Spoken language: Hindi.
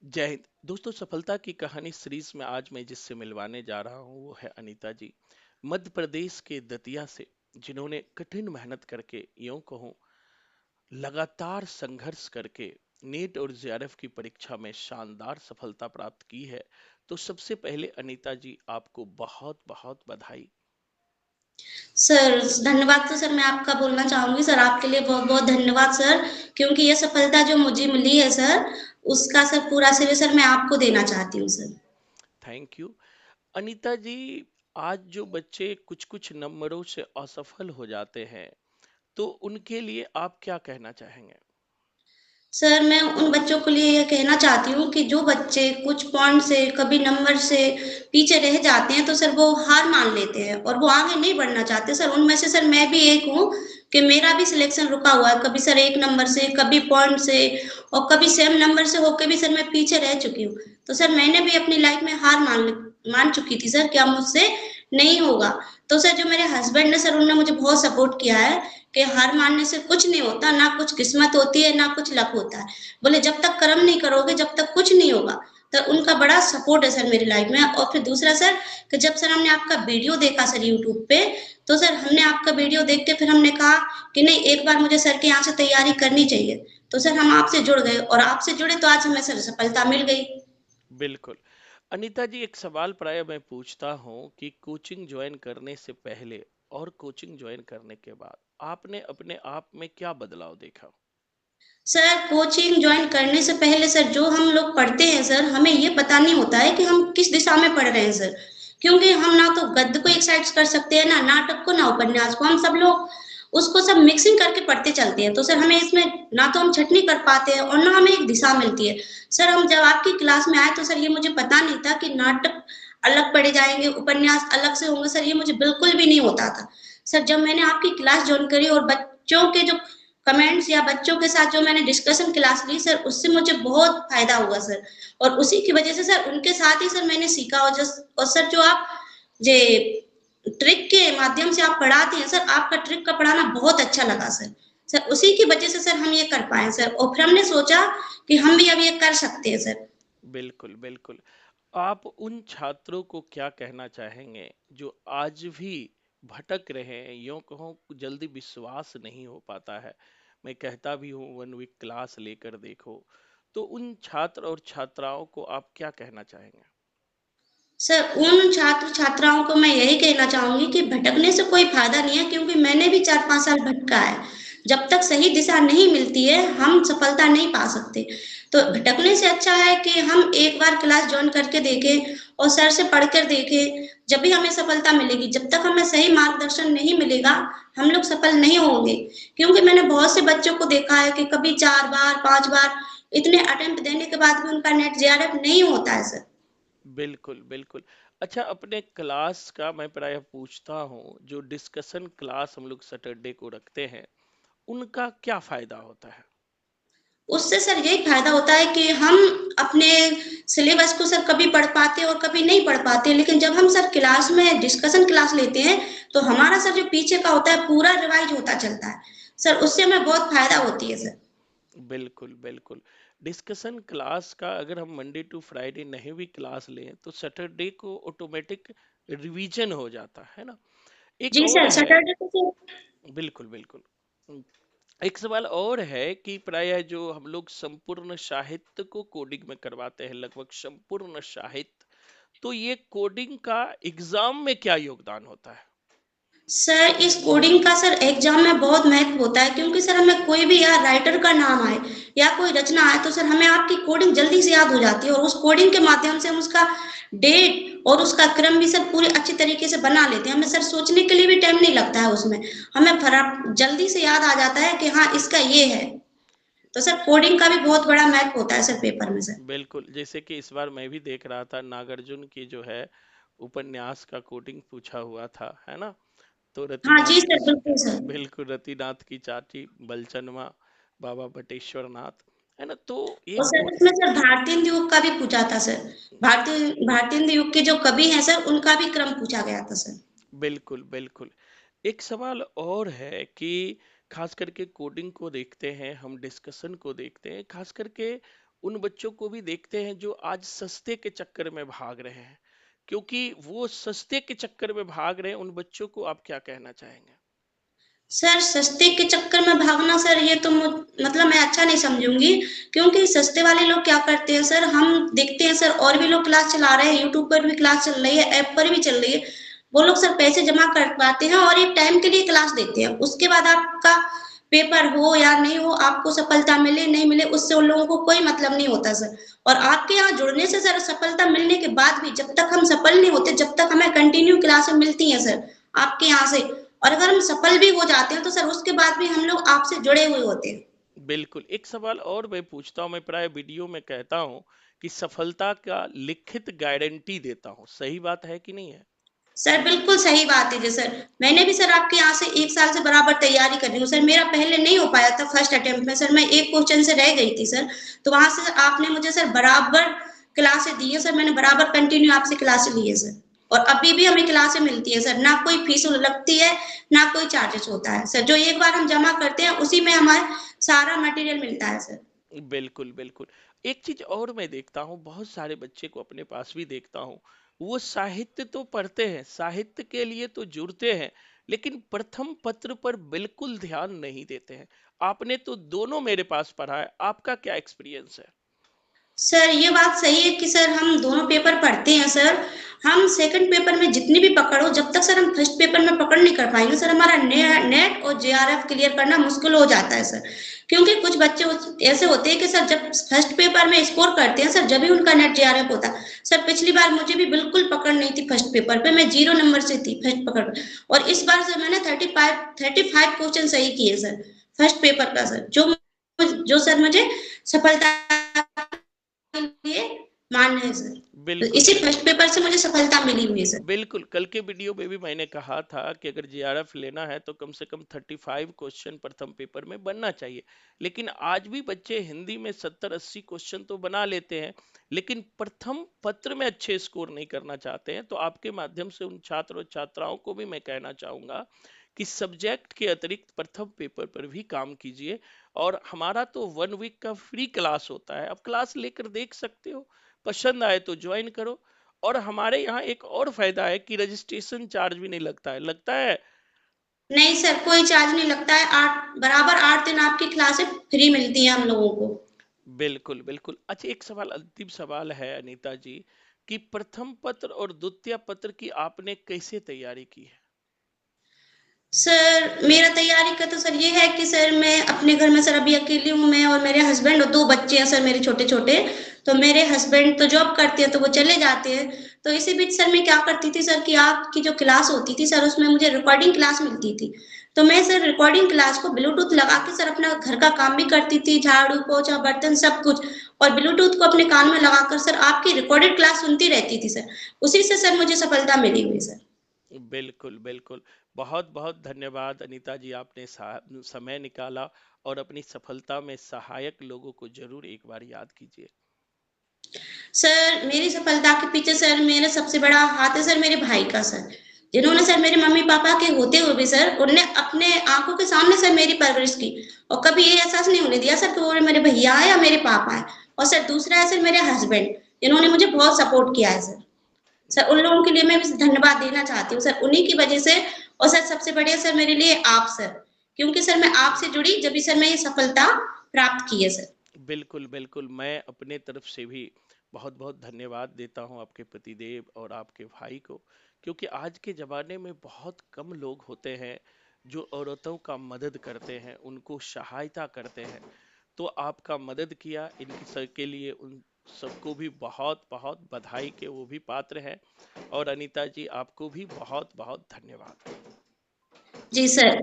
जय हिंद दोस्तों। सफलता की कहानी सीरीज में आज मैं जिससे मिलवाने जा रहा हूँ वो है अनीता जी, मध्य प्रदेश के दतिया से, जिन्होंने कठिन मेहनत करके, यूं कहूँ लगातार संघर्ष करके नीट और जेआरएफ की परीक्षा में शानदार सफलता प्राप्त की है। तो सबसे पहले अनीता जी, आपको बहुत बहुत बधाई। सर धन्यवाद। तो सर मैं आपका बोलना चाहूंगी सर, आपके लिए बहुत बहुत धन्यवाद सर। क्योंकि ये सफलता जो मुझे मिली है सर, उसका सर पूरा श्रेय सर मैं आपको देना चाहती हूँ sir. Thank you. Anita ji, आज जो बच्चे कुछ कुछ नंबरों से असफल हो जाते हैं, तो उनके लिए आप क्या कहना चाहेंगे? सर मैं उन बच्चों के लिए ये कहना चाहती हूँ कि जो बच्चे कुछ पॉइंट से कभी नंबर से पीछे रह जाते हैं तो सर वो हार मान लेते हैं और वो आगे नहीं बढ़ना चाहते सर। उनमें से सर मैं भी एक हूँ कि मेरा भी सिलेक्शन रुका हुआ है, कभी सर एक नंबर से, कभी पॉइंट से और कभी सेम नंबर से होकर भी सर मैं पीछे रह चुकी हूँ। तो सर मैंने भी अपनी लाइफ में हार मान चुकी थी सर, क्या मुझसे नहीं होगा। तो सर जो मेरे हस्बैंड ने सर, उन्होंने मुझे बहुत सपोर्ट किया है कि हार मानने से कुछ नहीं होता, ना कुछ किस्मत होती है ना कुछ लक होता है। बोले जब तक कर्म नहीं करोगे जब तक कुछ नहीं होगा। तो उनका बड़ा सपोर्ट है सर मेरी लाइफ में। और फिर दूसरा सर, कि जब सर हमने आपका वीडियो देखा सर यूट्यूब पे, तो सर हमने आपका वीडियो देख के फिर हमने कहा कि नहीं, एक बार मुझे सर के यहाँ से तैयारी करनी चाहिए। तो सर हम आपसे जुड़ गए और आपसे जुड़े तो आज हमें सर सफलता मिल गई। बिल्कुल। अनीता जी, एक सवाल प्राय मैं पूछता हूँ कि कोचिंग ज्वाइन करने से पहले और कोचिंग ज्वाइन करने के बाद आपने अपने आप में क्या बदलाव देखा? सर कोचिंग ज्वाइन करने से पहले सर जो हम लोग पढ़ते हैं सर, हमें ये पता नहीं होता है कि हम किस दिशा में पढ़ रहे हैं सर। क्योंकि हम ना तो गद्य को एक साइड कर सकते हैं, ना नाटक को, ना उपन्यास को। हम सब लोग उसको सब मिक्सिंग करके पढ़ते चलते हैं। तो सर हमें इसमें ना तो हम छटनी कर पाते हैं और ना हमें एक दिशा मिलती है। सर हम जब आपकी क्लास में आए तो सर ये मुझे पता नहीं था कि नाटक अलग पढ़े जाएंगे, उपन्यास अलग से होंगे सर, ये मुझे बिल्कुल भी नहीं होता था। सर जब मैंने आपकी क्लास ज्वाइन करी और बच्चों के जो कमेंट्स या बच्चों के साथ जो मैंने डिस्कशन क्लास ली सर, उससे मुझे बहुत फायदा हुआ सर। और उसी की वजह से सर उनके साथ ही सर मैंने सीखा। और सर जो आप जे ट्रिक के माध्यम से आप पढ़ाते हैं सर, आपका ट्रिक का पढ़ाना बहुत अच्छा लगा सर। सर उसी की वजह से सर हम ये कर पाए सर, और फिर हमने सोचा कि हम भी अब ये कर सकते हैं सर। बिल्कुल, बिल्कुल। आप उन छात्रों को क्या कहना चाहेंगे जो आज भी भटक रहे हैं, यूं कहूँ जल्दी विश्वास नहीं हो पाता है? मैं कहता भी हूँ वन वीक क्लास लेकर देखो। तो उन छात्र और छात्राओं को आप क्या कहना चाहेंगे? सर उन छात्र छात्राओं को मैं यही कहना चाहूंगी कि भटकने से कोई फायदा नहीं है, क्योंकि मैंने भी 4-5 साल भटका है। जब तक सही दिशा नहीं मिलती है हम सफलता नहीं पा सकते। तो भटकने से अच्छा है कि हम एक बार क्लास ज्वाइन करके देखें और सर से पढ़ कर देखें, जब भी हमें सफलता मिलेगी। जब तक हमें सही मार्गदर्शन नहीं मिलेगा हम लोग सफल नहीं होंगे। क्योंकि मैंने बहुत से बच्चों को देखा है कि कभी 4 बार 5 बार इतने अटेम्प्ट देने के बाद भी उनका नेट जेआरएफ नहीं होता है सर। बिल्कुल, बिल्कुल। अच्छा, अपने क्लास का मैं प्रायः पूछता हूँ, जो डिस्कशन क्लास हम लोग सैटरडे को रखते हैं, उनका क्या फ़ायदा होता है? उससे सर यही फायदा होता है कि हम अपने सिलेबस को सर कभी पढ़ पाते हैं और कभी नहीं पढ़ पाते। लेकिन जब हम सर क्लास में डिस्कशन क्लास लेते हैं तो हमारा सर जो पीछे का होता है पूरा रिवाइज होता चलता है सर, उससे हमें बहुत फायदा होती है सर। बिल्कुल, बिल्कुल। डिस्कशन क्लास का अगर हम मंडे टू फ्राइडे नहीं भी क्लास लें, तो सैटरडे को ऑटोमेटिक रिवीजन हो जाता है ना? एक जी और सर, है। सैटरडे को सर। बिल्कुल, बिल्कुल। एक सवाल और है कि प्रायः जो हम लोग संपूर्ण साहित्य को कोडिंग में करवाते हैं, लगभग संपूर्ण साहित्य, तो ये कोडिंग का एग्जाम में क्या योगदान होता है? सर इस कोडिंग का सर एग्जाम में बहुत महत्व होता है, क्योंकि सर हमें कोई भी या राइटर का नाम आए या कोई रचना आए तो सर हमें आपकी कोडिंग जल्दी से याद हो जाती है। और उस कोडिंग के माध्यम से हम उसका डेट और उसका क्रम भी सर पूरी अच्छी तरीके से बना लेते हैं। हमें सर सोचने के लिए भी टाइम नहीं लगता है उसमें। हमें फटाक जल्दी से याद आ जाता है कि हाँ इसका ये है। तो सर कोडिंग का भी बहुत बड़ा महत्व होता है सर पेपर में सर। बिल्कुल, जैसे कि इस बार मैं भी देख रहा था, नागार्जुन की जो है उपन्यास का कोडिंग पूछा हुआ था, है ना? तो हाँ जी रतिनाथ की सर, बिल्कुल सर। बिल्कुल, रतिनाथ की चाची बलचनवा, बाबा बटेश्वर नाथ, है ना? तो ये और सर कोड। इसमें सर भारतीय युग का भी पूछा था सर। भारतीय युग के जो कवि हैं सर, उनका भी क्रम पूछा गया था सर। बिल्कुल, बिल्कुल। एक सवाल और है कि खास करके कोडिंग को देखते हैं, हम डिस्कशन को देखते हैं, खास करके उन बच्चों को भी देखते हैं जो आज सस्ते के चक्कर में भाग रहे हैं, क्योंकि वो सस्ते के चक्कर में भाग रहे हैं, उन बच्चों को आप क्या कहना चाहेंगे? सर सस्ते के चक्कर में भागना सर, ये तो मतलब मैं अच्छा नहीं समझूंगी। क्योंकि सस्ते वाले लोग क्या करते हैं सर, हम देखते हैं सर और भी लोग क्लास चला रहे हैं, यूट्यूब पर भी क्लास चल रही है, ऐप पर भी चल रही है। वो लोग सर पैसे जमा करवाते हैं और एक टाइम के लिए क्लास देते हैं, उसके बाद आपका पेपर हो या नहीं हो, आपको सफलता मिले नहीं मिले, उससे उन लोगों को कोई मतलब नहीं होता सर। और आपके यहाँ जुड़ने से सर सफलता मिलने के बाद भी जब तक हम सफल नहीं होते, जब तक हमें कंटिन्यू क्लासें मिलती हैं सर आपके यहाँ से, और अगर हम सफल भी हो जाते हैं तो सर उसके बाद भी हम लोग आपसे जुड़े हुए होते हैं। बिल्कुल। एक सवाल और मैं पूछता हूँ, मैं प्राय वीडियो में कहता हूँ कि सफलता का लिखित गारंटी देता हूँ, सही बात है कि नहीं है? सर बिल्कुल सही बात है जी सर। मैंने भी सर आपके यहाँ से 1 साल से बराबर तैयारी कर रही हूँ सर। मेरा पहले नहीं हो पाया था फर्स्ट अटेम्प्ट में सर, मैं एक क्वेश्चन से रह गई थी सर। तो वहां से आपने मुझे सर बराबर क्लासें दी है सर, मैंने बराबर कंटिन्यू आपसे क्लासें ली है सर। और अभी भी हमें क्लासें मिलती है सर, ना कोई फीस लगती है, ना कोई चार्जेस होता है सर। जो एक बार हम जमा करते हैं उसी में हमारा सारा मटेरियल मिलता है सर। बिल्कुल, बिल्कुल। एक चीज और मैं देखता हूँ, बहुत सारे बच्चे को अपने पास भी देखता हूँ, वो साहित्य तो पढ़ते हैं, साहित्य के लिए तो जुड़ते हैं, लेकिन प्रथम पत्र पर बिल्कुल ध्यान नहीं देते हैं। आपने तो दोनों मेरे पास पढ़ा है, आपका क्या एक्सपीरियंस है? सर ये बात सही है कि सर हम दोनों पेपर पढ़ते हैं सर। हम सेकंड पेपर में जितनी भी पकड़ो, जब तक सर हम फर्स्ट पेपर में पकड़ नहीं कर पाएंगे सर, हमारा नेट और जेआरएफ क्लियर करना मुश्किल हो जाता है सर। क्योंकि कुछ बच्चे ऐसे होते हैं कि सर जब फर्स्ट पेपर में स्कोर करते हैं सर, जब भी उनका नेट जेआरएफ होता है सर। पिछली बार मुझे भी बिल्कुल पकड़ नहीं थी फर्स्ट पेपर पे, मैं 0 नंबर से थी फर्स्ट पकड़ पे। और इस बार सर मैंने 35 क्वेश्चन सही किए सर फर्स्ट पेपर का सर, जो सर मुझे सफलता के लिए मान्य है सर। तो बिल्कुल, इसी बिल्कुल। फर्स्ट पेपर से मुझे सफलता मिली हुई है सर। बिल्कुल, कल के वीडियो में भी मैंने कहा था कि अगर जेआरएफ लेना है तो कम से कम 35 क्वेश्चन प्रथम पेपर में बनना चाहिए। लेकिन आज भी बच्चे हिंदी में 70-80 क्वेश्चन तो बना लेते हैं, लेकिन प्रथम पत्र में अच्छे स्कोर नहीं करना चाहते हैं। तो आपके माध्यम से उन छात्र और छात्राओं को भी मैं कहना चाहूंगा कि सब्जेक्ट के अतिरिक्त प्रथम पेपर पर भी काम कीजिए। और हमारा तो 1 वीक का फ्री क्लास होता है, अब क्लास लेकर देख सकते हो, पसंद आए तो ज्वाइन करो। और हमारे यहाँ एक और फायदा है कि रजिस्ट्रेशन चार्ज भी नहीं लगता है, लगता है? नहीं सर, कोई चार्ज नहीं लगता है। आठ बराबर 8 दिन आपकी क्लासें फ्री मिलती हैं हम लोगों को। बिल्कुल, बिल्कुल। अच्छा, एक सवाल, अंतिम सवाल है अनीता जी, कि प्रथम पत्र और द्वितीय पत्र की आपने कैसे तैयारी की है? सर मेरा तैयारी का तो सर ये है कि सर मैं अपने घर में सर अभी अकेली हूँ, मैं और मेरे हस्बैंड और 2 बच्चे हैं सर मेरे छोटे छोटे। तो मेरे हस्बैंड तो जॉब करते हैं तो वो चले जाते हैं। तो इसी बीच सर मैं क्या करती थी सर, कि आपकी जो क्लास होती थी सर उसमें मुझे रिकॉर्डिंग क्लास मिलती थी। तो मैं सर रिकॉर्डिंग क्लास को ब्लूटूथ लगा के सर अपना घर का काम भी करती थी, झाड़ू पोछा बर्तन सब कुछ। और ब्लूटूथ को अपने कान में लगाकर सर आपकी रिकॉर्डेड क्लास सुनती रहती थी सर। उसी से सर मुझे सफलता मिली हुई सर। बिल्कुल, बिल्कुल। बहुत बहुत धन्यवाद अनीता जी, आपने समय निकाला, और अपनी सफलता में सहायक लोगों को जरूर एक बार याद कीजिए। सर मेरी सफलता के पीछे सर मेरा सबसे बड़ा हाथ है सर मेरे भाई का सर। जिन्होंने सर मेरे मम्मी पापा के होते हुए भी सर उनने अपने आंखों के सामने सर मेरी परवरिश की। और कभी ये एहसास नहीं होने दिया सर कि वो मेरे भैया है या मेरे पापा है। और सर दूसरा है सर मेरे हस्बैंड, जिन्होंने मुझे बहुत सपोर्ट किया है सर। सर उन लोगों के लिए मैं धन्यवाद देना चाहती हूँ सर, उन्हीं की वजह से। और सर सबसे बढ़िया सर मेरे लिए आप सर, क्योंकि सर मैं आपसे जुड़ी जब भी सर मैं ये सफलता प्राप्त की है सर। बिल्कुल, बिल्कुल। मैं अपने तरफ से भी बहुत-बहुत धन्यवाद देता हूँ आपके पतिदेव और आपके भाई को, क्योंकि आज के ज़माने में बहुत कम लोग होते हैं जो औरतों का मदद करते हैं, उनको सहायता करते हैं। तो आपका मदद किया, इनके के लिए उन सबको भी बहुत-बहुत बधाई के वो भी पात्र हैं। और अनीता जी, आपको भी बहुत-बहुत धन्यवाद। जी सर।